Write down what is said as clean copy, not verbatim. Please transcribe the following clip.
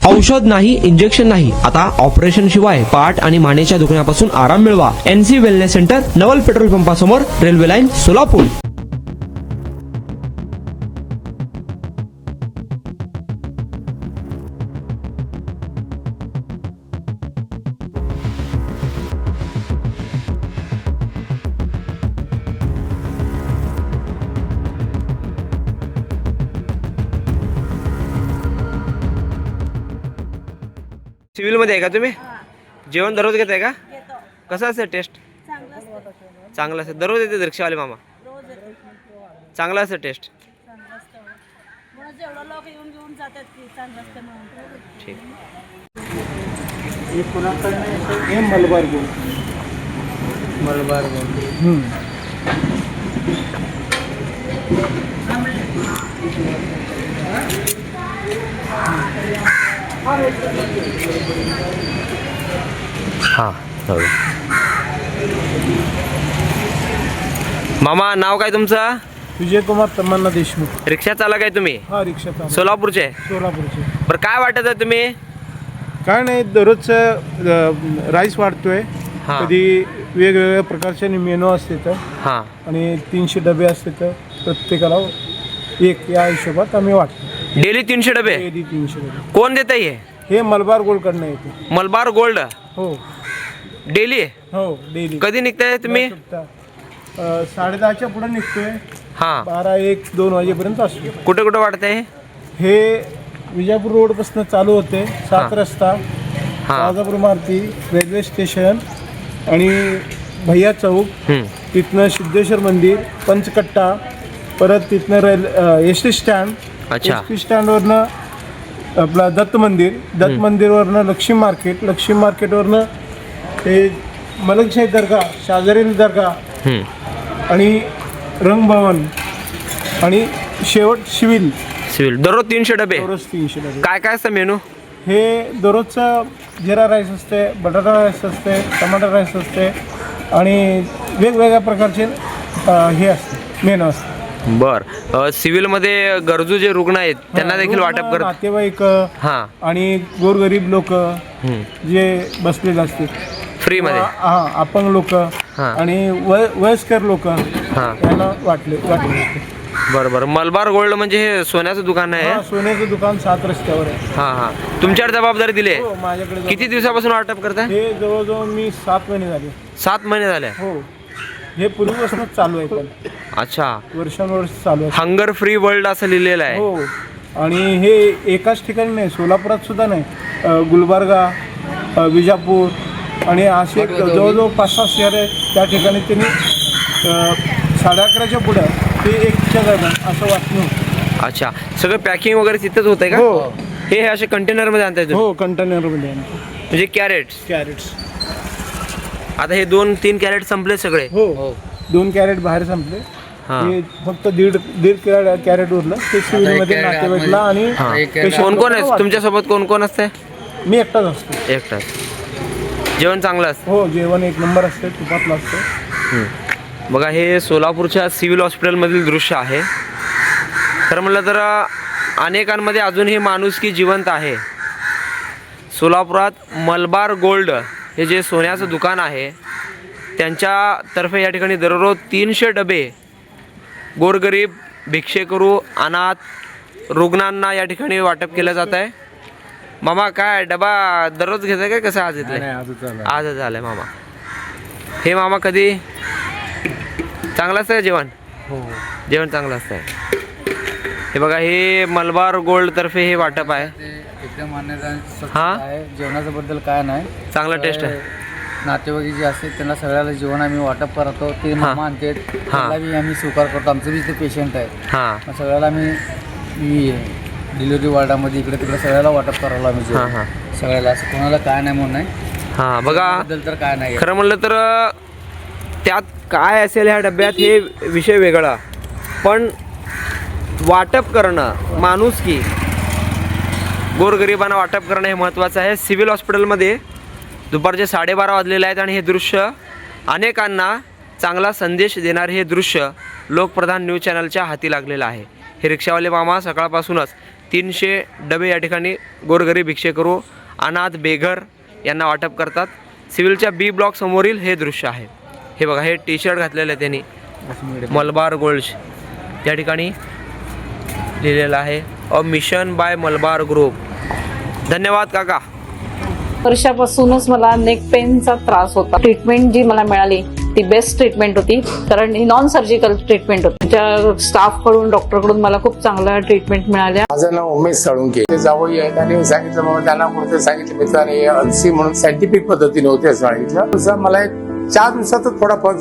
औषध नाही, इंजेक्शन नाही, आता ऑपरेशन शिवाय पाठ आणि मानेच्या दुखण्यापासून आराम मिळवा. NC wellness centre, Naval petrol पंपासमोर, रेल्वे लाईन, सोलापूर. सिव्हिल मध्ये आहे का तुम्ही? जेवण दररोज घेताय का? कसं असतं टेस्ट? चांगलं असतं. दररोज येते रिक्षावाले मामा? चांगलं असतं टेस्ट. ठीक. मलबार गोल्ड. मलबार गोल्ड. हां, मामा नाव काय तुमचं? विजय कुमार तमन्ना देशमुख. रिक्षा चालक आहे तुम्ही? हा, रिक्षा चालक. सोलापूरचे? सोलापूरचे. बरं, काय वाटत आहे तुम्ही? काय नाही, दररोजचं राईस वाढतोय. हां. कधी वेगवेगळ्या प्रकारचे मेनू असते तर, हां, आणि 300 डबे असते तर प्रत्येकाला एक या हिशोबात आम्ही वाटतो. डेली 300 डबे? डेली 300 डबे. कोण देत आहे? हे मलबार गोल्ड कडनं येते. मलबार गोल्ड हो डेली? हो, डेली. कधी निघताय तुम्ही? 10:30च्या पुढे निघतोय. हां. 12, 1, 2 वाजेपर्यंत असतो. कुठे कुठे वाटतंय? हे विजापूर रोडपासून चालू होते, 7 रस्ता, हां. राजापूर मारुती, रेल्वे स्टेशन आणि भैया चौक, तिथनं सिद्धेश्वर मंदिर, पंचकट्टा, परत तिथनं एस.टी. स्टँड, अच्छा. एस.टी. स्टँडवरनं आपला दत्त मंदिर, दत्त मंदिरवरनं लक्ष्मी मार्केट, लक्ष्मी मार्केटवरनं ते मलकशाही दर्गा, शाजरील दर्गा आणि रंगभवन आणि शेवट सिव्हिल. दररोज 300 डबे? दररोज 300 डबे. काय काय असतं मेनू? हे दररोजचं जिरा राईस असते, बटाटा राईस असते, टमाटर राईस असते आणि वेगवेगळ्या प्रकारचे हे असते, मेनू असते. बर. सिव्हिलमध्ये गरजू जे रुग्ण आहेत त्यांना देखील वाटप करत? नातेवाईक हां. आणि गोरगरीब लोक जे बसलेले असतील फ्रीमध्ये? हां, अपंग लोक आणि वयस्कर लोक यांना वाटले जाते. बरं बरं. मलबार गोल्ड म्हणजे हे सोन्याचं दुकान आहे? सोन्याचं दुकान 7 रस्त्यावर आहे. हां हां. तुमच्यावर जबाबदारी दिली? हो, माझ्याकडे. किती दिवसापासून वाटप करताय? हे जवळजवळ मी 7 महिने झाले. 7 महिने झाले? हो, हे पूर्वीपासूनच चालू आहे. पण अच्छा, वर्षानुवर्ष चालू आहे. हंगर फ्री वर्ल्ड असं लिहिलेलं आहे? हो, आणि हे एकाच ठिकाणी नाही, सोलापुरात सुद्धा नाही, गुलबर्गा, विजापूर आणि असे जवळजवळ 5-6 शहर आहेत. त्या ठिकाणी त्यांनी 11:30च्या पुढं ते एकच्या दरम्यान असं वाटणं होतं. अच्छा, सगळं पॅकिंग वगैरे तिथंच होतंय का? हो. हे असे कंटेनरमध्ये आणताय तुम्ही? हो, कंटेनरमध्ये. म्हणजे कॅरेट्स. आता हे 2-3 कॅरेट संपले सगळे? हो, 2 कॅरेट बाहेर संपले. हे फक्त दीड कॅरेट उरलं, ते सिव्हिलमध्ये नातेवाईकला. आणि कोण कोण आहे तुमच्यासोबत? कोण कोण असते? मी एकटाच असतो. एकटाच. जेवण चांगलं असतं? हो, जेवण 1 नंबर असते, तुपातलं असतं. बघा, हे सोलापूरच्या सिव्हिल हॉस्पिटलमधील दृश्य आहे. खरं म्हटलं तर अनेकांमध्ये अजूनही माणुसकी जिवंत आहे. सोलापुरात मलबार गोल्ड हे जे सोन्याचं दुकान आहे त्यांच्यातर्फे या ठिकाणी दररोज 300 डबे गोरगरीब, भिक्षेकरू, अनाथ रुग्णांना या ठिकाणी वाटप केलं जात आहे. मामा, काय डबा दररोज घेताय काय? कसं आज येतलंय? आजच झालंय मामा. हे मामा, कधी चांगलं असतं जेवण? हो, जेवण चांगलं असतं. हे बघा, हे मलबार गोल्ड तर्फे हे वाटप आहे. एकदम आनंद हां, आहे. जेवणाच्या बद्दल काय नाही, चांगला टेस्ट आहे. नातेवाईक जे असते त्यांना सगळ्याला जेवण आम्ही वाटप करतो. ते मामा आणते, त्याला बी आम्ही स्वीकार करतो. आमचं बी ते पेशंट आहे. हां सगळ्याला आम्ही डिलिव्हरी वॉर्डामध्ये इकडे तिकडे सगळ्याला वाटप करायला आम्ही हां जेवण. हां सगळ्याला असं कोणाला काय नाही म्हणून नाही. हां. बघा, बद्दल तर काय नाही. खरं म्हणलं तर त्यात काय असेल ह्या डब्यात हे विषय वेगळा, पण वाटप करणं, माणुसकी, गोरगरिबांना वाटप करणं हे महत्त्वाचं आहे. सिव्हिल हॉस्पिटलमध्ये दुपारचे 12:30 वाजलेले आहेत आणि हे दृश्य अनेकांना चांगला संदेश देणारे हे दृश्य लोकप्रधान न्यूज चॅनलच्या हाती लागलेलं आहे. हे रिक्षावाले मामा सकाळपासूनच 300 डबे या ठिकाणी गोरगरीब भिक्षेकरू अनाथ बेघर यांना वाटप करतात. सिव्हिलच्या बी ब्लॉक समोरील हे दृश्य आहे. हे बघा, हे टी शर्ट घातलेलं आहे त्यांनी, मलबार गोल्ड या ठिकाणी लिहिलेलं आहे, a mission by Malabar group. धन्यवाद काका. वर्षापासूनच मला नेक पेनचा त्रास होता. ट्रीटमेंट जी मला मिळाली ती बेस्ट ट्रीटमेंट होती, कारण ही नॉन सर्जिकल ट्रीटमेंट होती. त्या स्टाफकडून डॉक्टरकडून मला खूप चांगल्या ट्रीटमेंट मिळाल्या. माझं नाव उमेश साळुंके. ते जावई आहेत आणि सांगितलं बाबा त्यांना कुठे सांगितलं मित्राने अलसी म्हणून सायंटिफिक पद्धतीने होते असं सांगितलं. मला 4 दिवसातच थोडा फरक